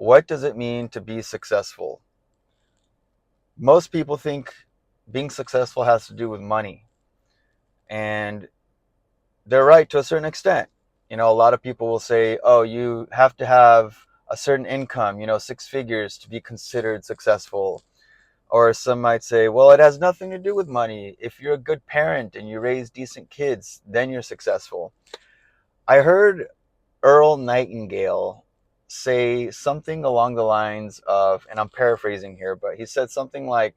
What does it mean to be successful? Most people think being successful has to do with money, and they're right to a certain extent. A lot of people will say, oh, you have to have a certain income, 6 figures to be considered successful. Or some might say, well, it has nothing to do with money. If you're a good parent and you raise decent kids, then you're successful. I heard Earl Nightingale say something along the lines of, and I'm paraphrasing here, but he said something like,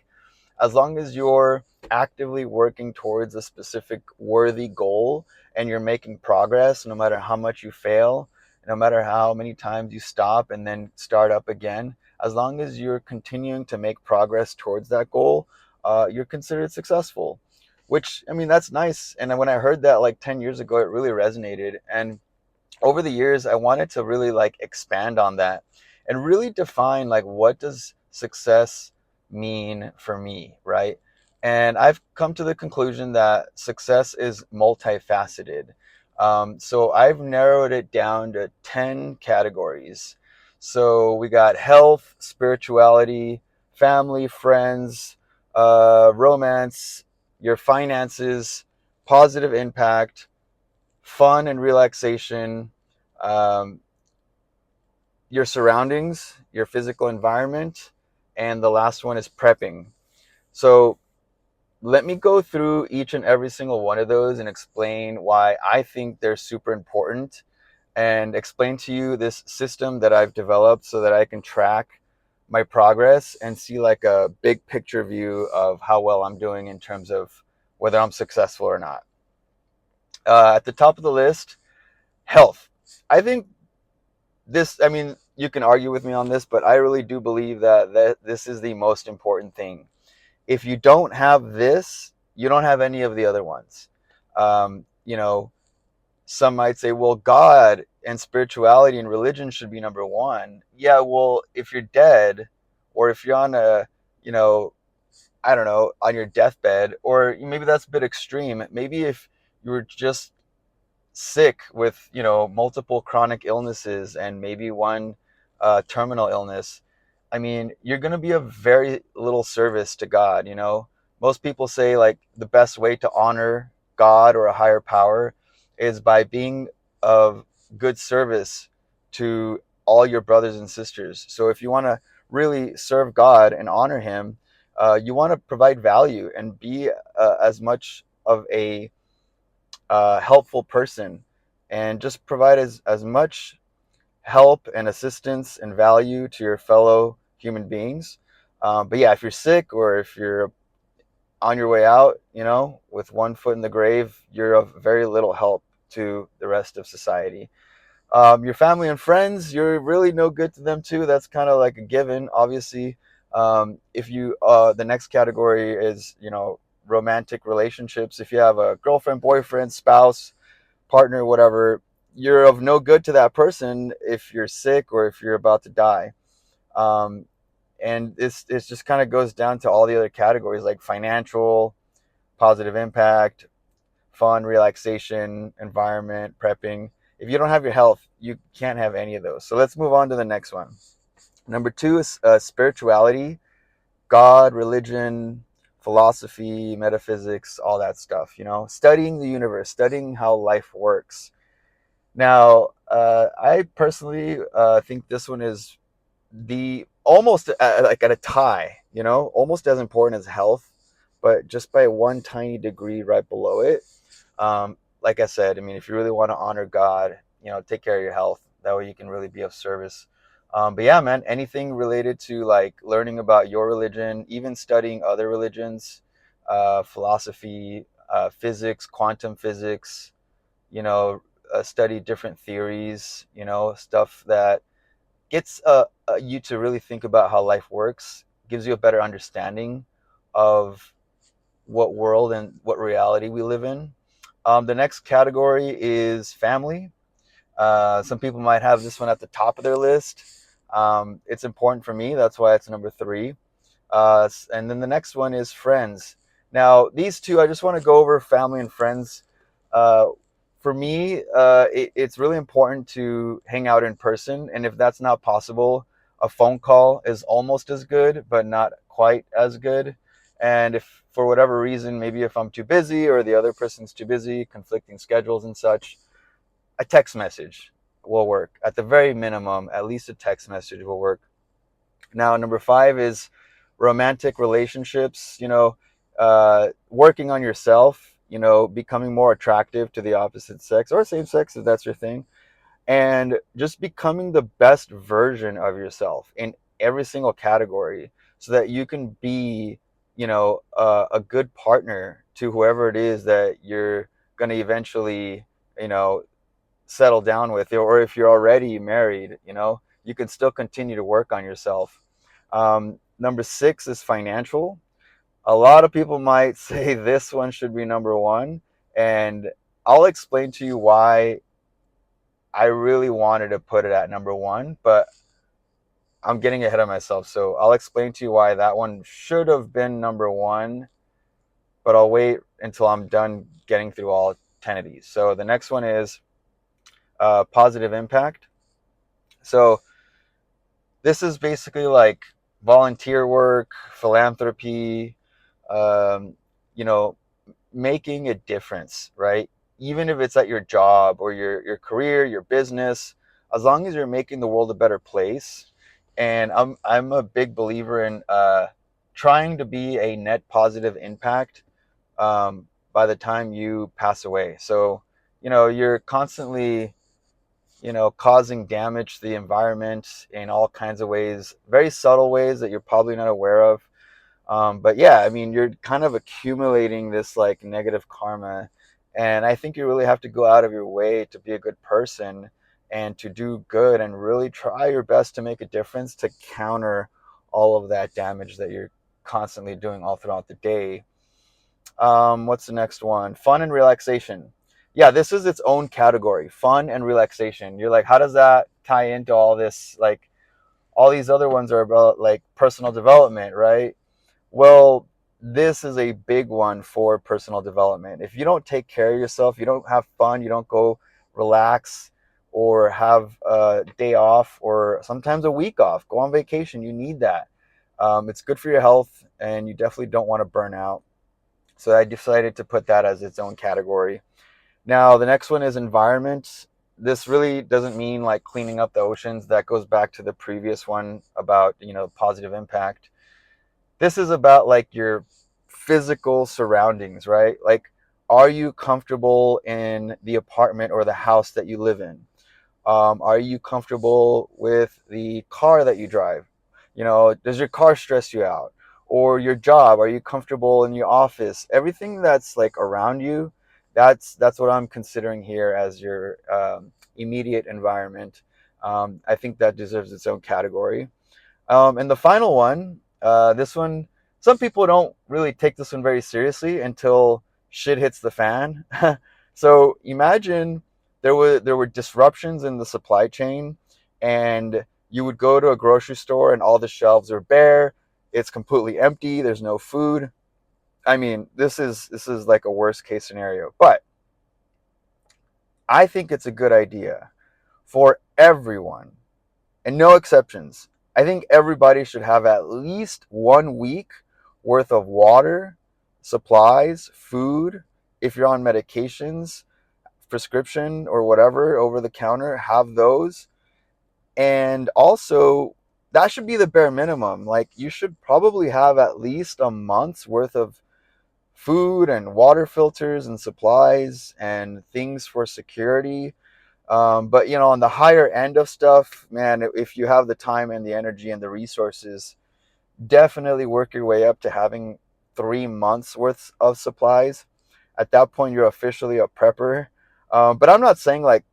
as long as you're actively working towards a specific worthy goal and you're making progress, no matter how much you fail, no matter how many times you stop and then start up again, as long as you're continuing to make progress towards that goal, you're considered successful. Which, I mean, that's nice. And when I heard that like 10 years ago, it really resonated. And over the years, I wanted to really like expand on that and really define like what does success mean for me, right? And I've come to the conclusion that success is multifaceted. So I've narrowed it down to 10 categories. So we got health, spirituality, family, friends, romance, your finances, positive impact, fun and relaxation, um, your surroundings, your physical environment, and the last one is prepping. So let me go through each and every single one of those and explain why I think they're super important and explain to you this system that I've developed so that I can track my progress and see like a big picture view of how well I'm doing in terms of whether I'm successful or not. At the top of the list, health. I think I mean, you can argue with me on this, but I really do believe that this is the most important thing. If you don't have this, you don't have any of the other ones. Um, you know, some might say, well, God and spirituality and religion should be number one. Yeah, well, if you're dead, or if you're on you know, I don't know, on your deathbed, or maybe that's a bit extreme. Maybe if you were just sick with multiple chronic illnesses and maybe one terminal illness, I mean, you're going to be of very little service to God. Most people say like the best way to honor God or a higher power is by being of good service to all your brothers and sisters. So if you want to really serve God and honor him, you want to provide value and be as much of a helpful person and just provide as much help and assistance and value to your fellow human beings. But yeah, if you're sick or if you're on your way out, with one foot in the grave, you're of very little help to the rest of society. Your family and friends, you're really no good to them too. That's kind of like a given, obviously. If you, the next category is, romantic relationships. If you have a girlfriend, boyfriend, spouse, partner, whatever, you're of no good to that person if you're sick or if you're about to die. Um, and it just kind of goes down to all the other categories like financial, positive impact, fun, relaxation, environment, prepping. If you don't have your health, you can't have any of those. So let's move on to the next one. Number two is spirituality, God, religion, philosophy, metaphysics, all that stuff. Studying the universe, studying how life works. Now, I personally think this one is the almost like at a tie, almost as important as health, but just by one tiny degree right below it. Like I said, I mean, if you really want to honor God, take care of your health. That way you can really be of service. But yeah, man, anything related to like learning about your religion, even studying other religions, philosophy, physics, quantum physics, study different theories, stuff that gets you to really think about how life works, gives you a better understanding of what world and what reality we live in. The next category is family. Some people might have this one at the top of their list. It's important for me. That's why it's number three. And then the next one is friends. Now, these two, I just want to go over family and friends. Uh, for me, it's really important to hang out in person. And if that's not possible, A phone call is almost as good, but not quite as good. And if for whatever reason, maybe if I'm too busy or the other person's too busy, conflicting schedules and such, a text message will work. At the very minimum, at least a text message will work. Now, number five is romantic relationships, working on yourself, becoming more attractive to the opposite sex or same sex if that's your thing, and just becoming the best version of yourself in every single category so that you can be, a good partner to whoever it is that you're going to eventually, you know, settle down with, or if you're already married, you can still continue to work on yourself. Number six is financial. A lot of people might say this one should be number one, and I'll explain to you why I really wanted to put it at number one, but I'm getting ahead of myself. So I'll explain to you why that one should have been number one, but I'll wait until I'm done getting through all 10 of these. So the next one is positive impact. So this is basically like volunteer work, philanthropy, um, you know, making a difference, right? Even if it's at your job or your career, your business, as long as you're making the world a better place. And I'm a big believer in trying to be a net positive impact by the time you pass away. So, you're constantly, causing damage to the environment in all kinds of ways, very subtle ways that you're probably not aware of. But yeah, I mean, you're kind of accumulating this like negative karma. And I think you really have to go out of your way to be a good person and to do good and really try your best to make a difference to counter all of that damage that you're constantly doing all throughout the day. What's the next one? Fun and relaxation. Yeah, this is its own category, fun and relaxation. You're like, how does that tie into all this? Like, all these other ones are about like personal development, right? Well, this is a big one for personal development. If you don't take care of yourself, you don't have fun, you don't go relax or have a day off or sometimes a week off, go on vacation, you need that. It's good for your health and you definitely don't want to burn out. So I decided to put that as its own category. Now, the next one is environment. This really doesn't mean like cleaning up the oceans. That goes back to the previous one about, positive impact. This is about like your physical surroundings, right? Like, are you comfortable in the apartment or the house that you live in? Are you comfortable with the car that you drive? Does your car stress you out? Or your job? Are you comfortable in your office? Everything that's like around you, that's what I'm considering here as your immediate environment. I think that deserves its own category. And the final one, this one, some people don't really take this one very seriously until shit hits the fan. So imagine there were disruptions in the supply chain, and you would go to a grocery store and all the shelves are bare. It's completely empty. There's no food. I mean, this is like a worst case scenario. But I think it's a good idea for everyone and no exceptions. I think everybody should have at least 1 week worth of water, supplies, food. If you're on medications, prescription or whatever over the counter, have those. And also, that should be the bare minimum. Like, you should probably have at least a month's worth of food and water filters and supplies and things for security. But on the higher end of stuff, man, if you have the time and the energy and the resources, definitely work your way up to having 3 months worth of supplies. At that point, you're officially a prepper. But I'm not saying like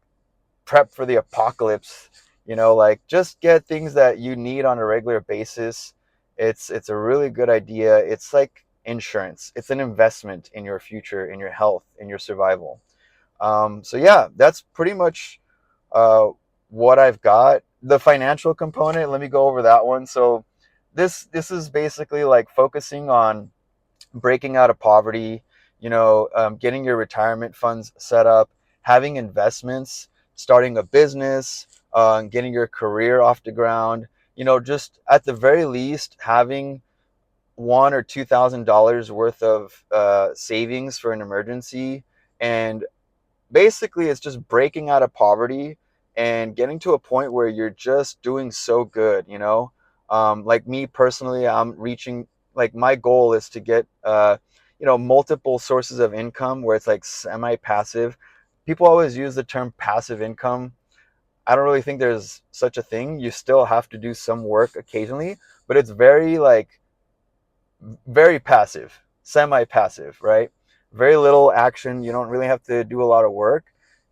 prep for the apocalypse. Like, just get things that you need on a regular basis. It's a really good idea. It's like insurance. It's an investment in your future, in your health, in your survival. So yeah, that's pretty much uh, what I've got. The financial component, let me go over that one. So this is basically like focusing on breaking out of poverty, getting your retirement funds set up, having investments, starting a business, getting your career off the ground, just at the very least having $1,000 or $2,000 worth of savings for an emergency. And basically it's just breaking out of poverty and getting to a point where you're just doing so good. Like me personally, I'm reaching, like, my goal is to get multiple sources of income where it's like semi-passive. People always use the term passive income. I don't really think there's such a thing. You still have to do some work occasionally, but it's very, like, very passive, semi-passive, right? Very little action. You don't really have to do a lot of work.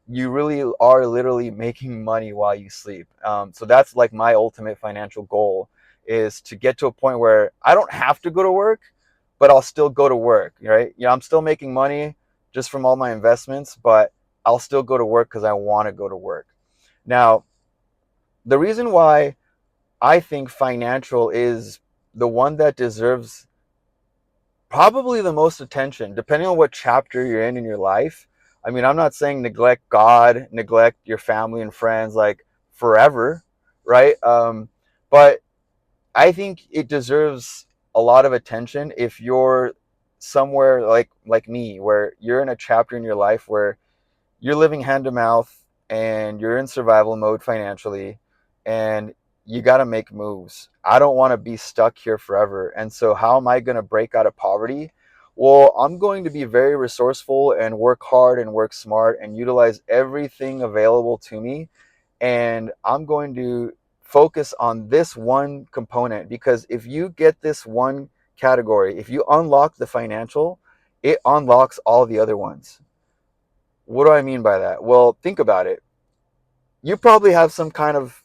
You really are literally making money while you sleep. So that's like my ultimate financial goal, is to get to a point where I don't have to go to work, but I'll still go to work, right? I'm still making money just from all my investments, but I'll still go to work because I want to go to work. Now, the reason why I think financial is the one that deserves probably the most attention, depending on what chapter you're in your life. I mean, I'm not saying neglect God, neglect your family and friends, like, forever, right? But I think it deserves a lot of attention if you're somewhere like me, where you're in a chapter in your life where you're living hand to mouth and you're in survival mode financially, and you got to make moves. I don't want to be stuck here forever. And so how am I going to break out of poverty? Well, I'm going to be very resourceful and work hard and work smart and utilize everything available to me. And I'm going to focus on this one component, because if you get this one category, if you unlock the financial, it unlocks all the other ones. What do I mean by that? Well, think about it. You probably have some kind of,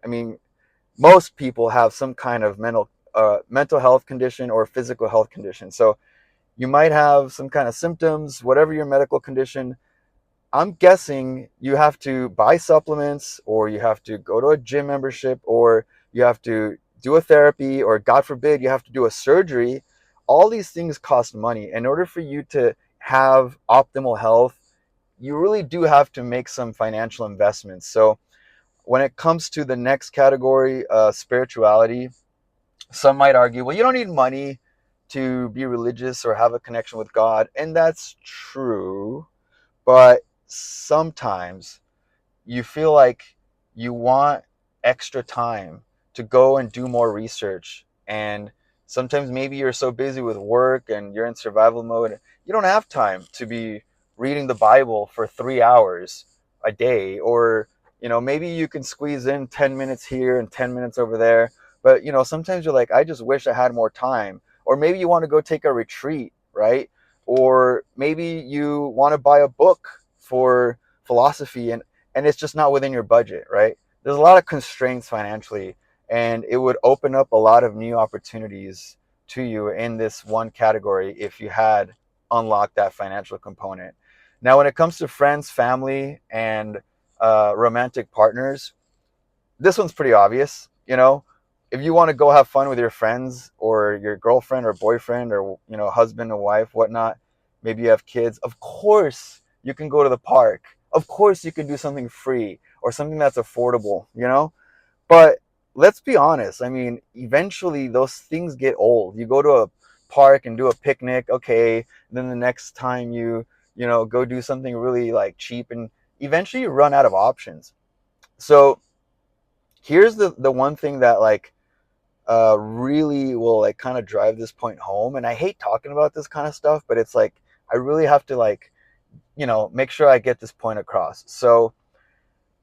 I mean, most people have some kind of mental health condition or physical health condition. So you might have some kind of symptoms, whatever your medical condition. I'm guessing you have to buy supplements, or you have to go to a gym membership, or you have to do a therapy, or God forbid, you have to do a surgery. All these things cost money. In order for you to have optimal health, you really do have to make some financial investments. So when it comes to the next category, spirituality, some might argue, well, you don't need money to be religious or have a connection with God. And that's true. But sometimes you feel like you want extra time to go and do more research. And sometimes maybe you're so busy with work and you're in survival mode, you don't have time to be reading the Bible for 3 hours a day. Or, maybe you can squeeze in 10 minutes here and 10 minutes over there. But, sometimes you're like, I just wish I had more time. Or maybe you want to go take a retreat, right? Or maybe you want to buy a book for philosophy, and it's just not within your budget, right? There's a lot of constraints financially, and it would open up a lot of new opportunities to you in this one category if you had unlocked that financial component. Now, when it comes to friends, family, and romantic partners, this one's pretty obvious. If you want to go have fun with your friends or your girlfriend or boyfriend, or husband and wife, whatnot, maybe you have kids, of course you can go to the park. Of course you can do something free or something that's affordable. But let's be honest, I mean, eventually those things get old. You go to a park and do a picnic, okay, then the next time you go do something really, like, cheap, and eventually you run out of options. So here's the one thing that, like, really will, like, kind of drive this point home. And I hate talking about this kind of stuff, but it's like I really have to, like, make sure I get this point across. So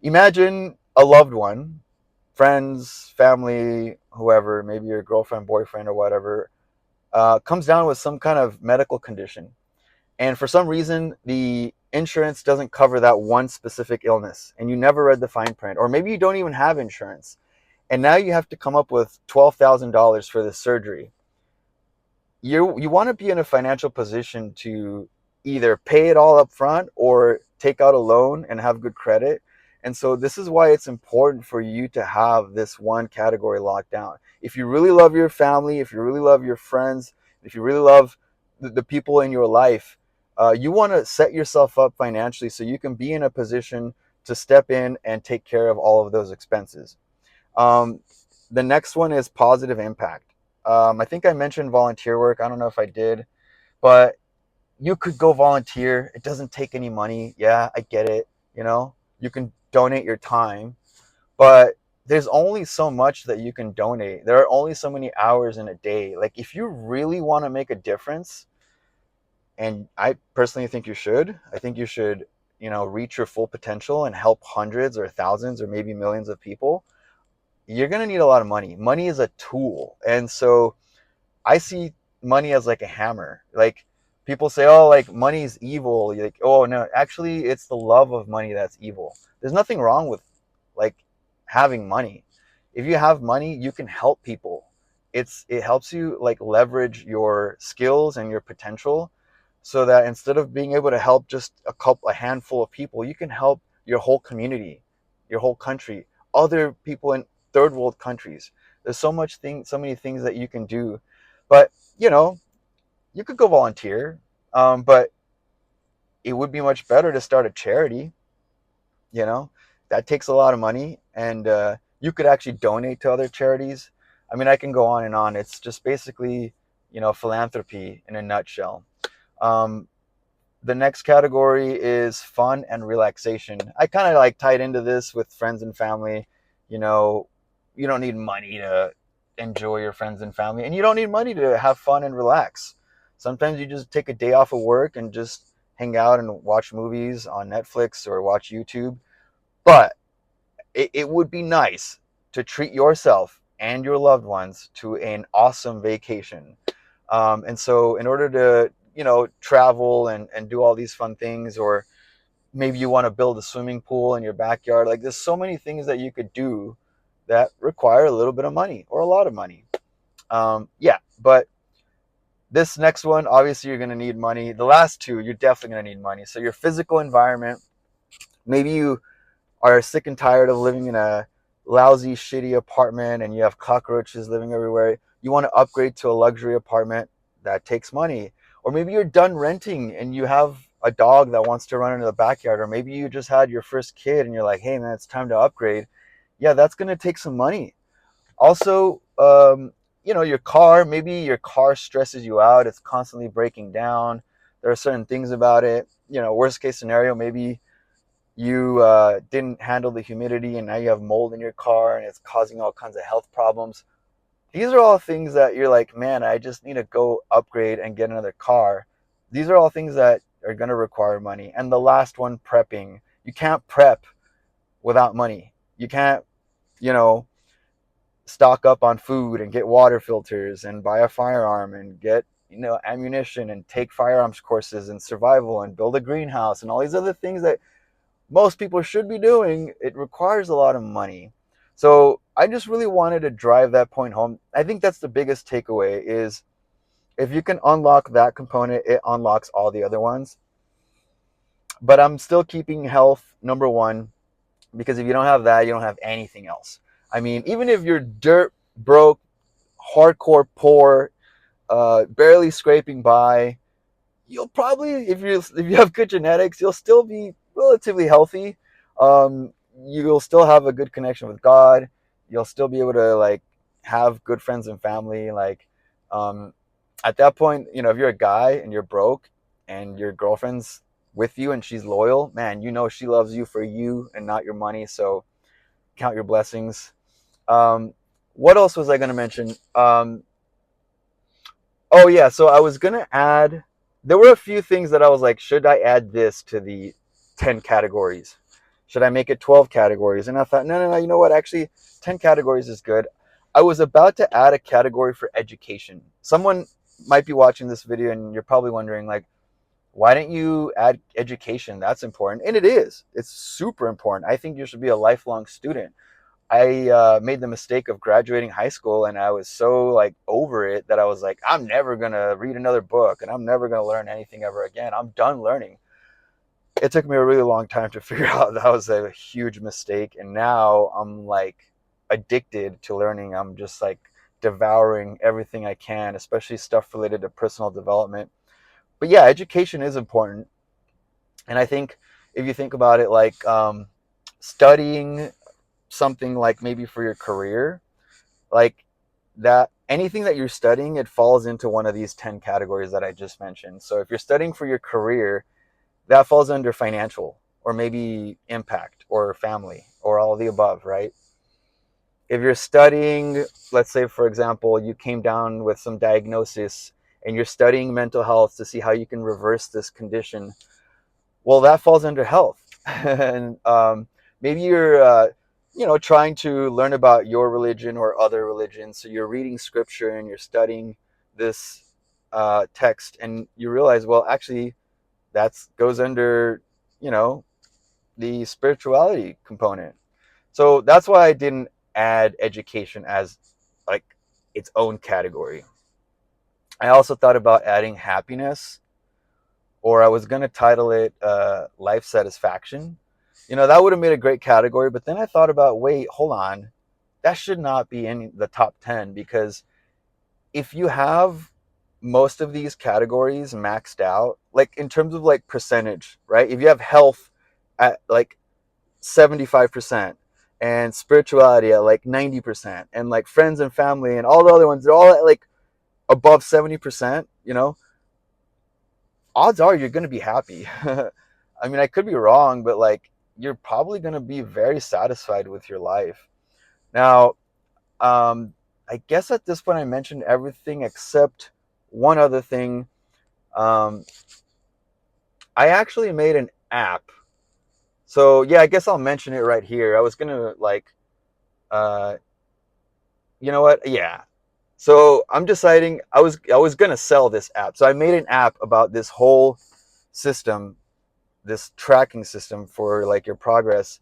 imagine a loved one, friends, family, whoever, maybe your girlfriend, boyfriend, or whatever, comes down with some kind of medical condition. And for some reason, the insurance doesn't cover that one specific illness, and you never read the fine print, or maybe you don't even have insurance. And now you have to come up with $12,000 for this surgery. You want to be in a financial position to either pay it all up front or take out a loan and have good credit. And so this is why it's important for you to have this one category locked down. If you really love your family, if you really love your friends, if you really love the people in your life, you want to set yourself up financially so you can be in a position to step in and take care of all of those expenses. Um, The next one is positive impact. I think I mentioned volunteer work. I don't know if I did, but you could go volunteer. It doesn't take any money. Yeah, I get it. You know, you can donate your time, but there's only so much that you can donate. There are only so many hours in a day. Like, if you really want to make a difference, and I personally think you should, I think you should, reach your full potential and help hundreds or thousands or maybe millions of people. You're going to need a lot of money. Money is a tool. And so I see money as like a hammer. Like, people say, oh, like money is evil. You're like, oh no, actually it's the love of money that's evil. There's nothing wrong with like having money. If you have money, you can help people. It helps you like leverage your skills and your potential, so that instead of being able to help just a handful of people, you can help your whole community, your whole country, other people in third world countries. There's so many things that you can do. But you know, you could go volunteer, but it would be much better to start a charity. You know, that takes a lot of money, and you could actually donate to other charities. I mean, I can go on and on. It's just basically, philanthropy in a nutshell. Um, the next category is fun and relaxation. I kind of like tied into this with friends and family. You know, you don't need money to enjoy your friends and family, and you don't need money to have fun and relax. Sometimes you just take a day off of work and just hang out and watch movies on Netflix or watch YouTube. But it would be nice to treat yourself and your loved ones to an awesome vacation. And so, in order to, travel and do all these fun things, or maybe you want to build a swimming pool in your backyard, like there's so many things that you could do that require a little bit of money or a lot of money. Yeah, but this next one, obviously, you're going to need money. The last two, you're definitely going to need money. So, your physical environment, maybe you are sick and tired of living in a lousy, shitty apartment and you have cockroaches living everywhere. You want to upgrade to a luxury apartment. That takes money. Or maybe you're done renting and you have a dog that wants to run into the backyard. Or maybe you just had your first kid and you're like, hey, man, it's time to upgrade. Yeah, that's going to take some money. Also, your car, maybe your car stresses you out. It's constantly breaking down. There are certain things about it. Worst case scenario, maybe you didn't handle the humidity and now you have mold in your car and it's causing all kinds of health problems. These are all things that you're like, man, I just need to go upgrade and get another car. These are all things that are going to require money. And the last one, prepping. You can't prep without money. You can't, you know, stock up on food and get water filters and buy a firearm and get, ammunition and take firearms courses and survival and build a greenhouse and all these other things that most people should be doing. It requires a lot of money. So I just really wanted to drive that point home. I think that's the biggest takeaway is if you can unlock that component, it unlocks all the other ones. But I'm still keeping health number one, because if you don't have that, you don't have anything else. I mean, even if you're dirt broke, hardcore poor, barely scraping by, you'll probably, if you have good genetics, you'll still be relatively healthy. You'll still have a good connection with God. You'll still be able to like have good friends and family. Like, at that point, if you're a guy and you're broke and your girlfriend's with you and she's loyal, man, she loves you for you and not your money. So count your blessings. What else was I going to mention? Oh yeah, so I was gonna add. There were a few things that I was like, should I add this to the 10 categories? Should I make it 12 categories? And I thought, no, no, no. You know what? Actually, 10 categories is good. I was about to add a category for education. Someone might be watching this video and you're probably wondering, like, why didn't you add education? That's important, and it is. It's super important. I think you should be a lifelong student. I made the mistake of graduating high school and I was so like over it that I was like, I'm never going to read another book and I'm never going to learn anything ever again. I'm done learning. It took me a really long time to figure out that was a huge mistake. And now I'm like addicted to learning. I'm just like devouring everything I can, especially stuff related to personal development. But yeah, education is important. And I think if you think about it, like studying something like maybe for your career, like that anything that you're studying, it falls into one of these 10 categories that I just mentioned. So if you're studying for your career, that falls under financial, or maybe impact, or family, or all of the above, right? If you're studying, let's say, for example, you came down with some diagnosis and you're studying mental health to see how you can reverse this condition, well, that falls under health. And maybe you're, trying to learn about your religion or other religions. So you're reading scripture and you're studying this text, and you realize, well, actually, that goes under, you know, the spirituality component. So that's why I didn't add education as like its own category. I also thought about adding happiness, or I was going to title it life satisfaction. That would have made a great category, but then I thought about, wait, hold on. That should not be in the top 10, because if you have most of these categories maxed out, like in terms of like percentage, right? If you have health at like 75%, and spirituality at like 90%, and like friends and family and all the other ones, they're all at like above 70%, odds are you're going to be happy. I mean, I could be wrong, but like you're probably going to be very satisfied with your life. Now, I guess at this point I mentioned everything except one other thing. I actually made an app. So yeah, I guess I'll mention it right here. I was going to like, uh, you know what? Yeah. So I'm deciding I was gonna sell this app. So I made an app about this whole system, this tracking system for like your progress,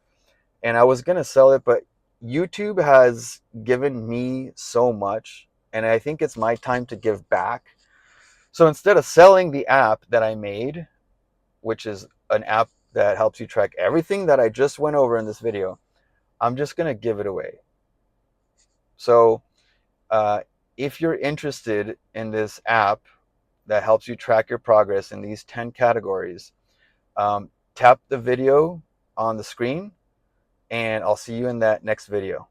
and I was gonna sell it, but YouTube has given me so much, and I think it's my time to give back. So instead of selling the app that I made, which is an app that helps you track everything that I just went over in this video, I'm just gonna give it away. So uh, if you're interested in this app that helps you track your progress in these 10 categories, tap the video on the screen, and I'll see you in that next video.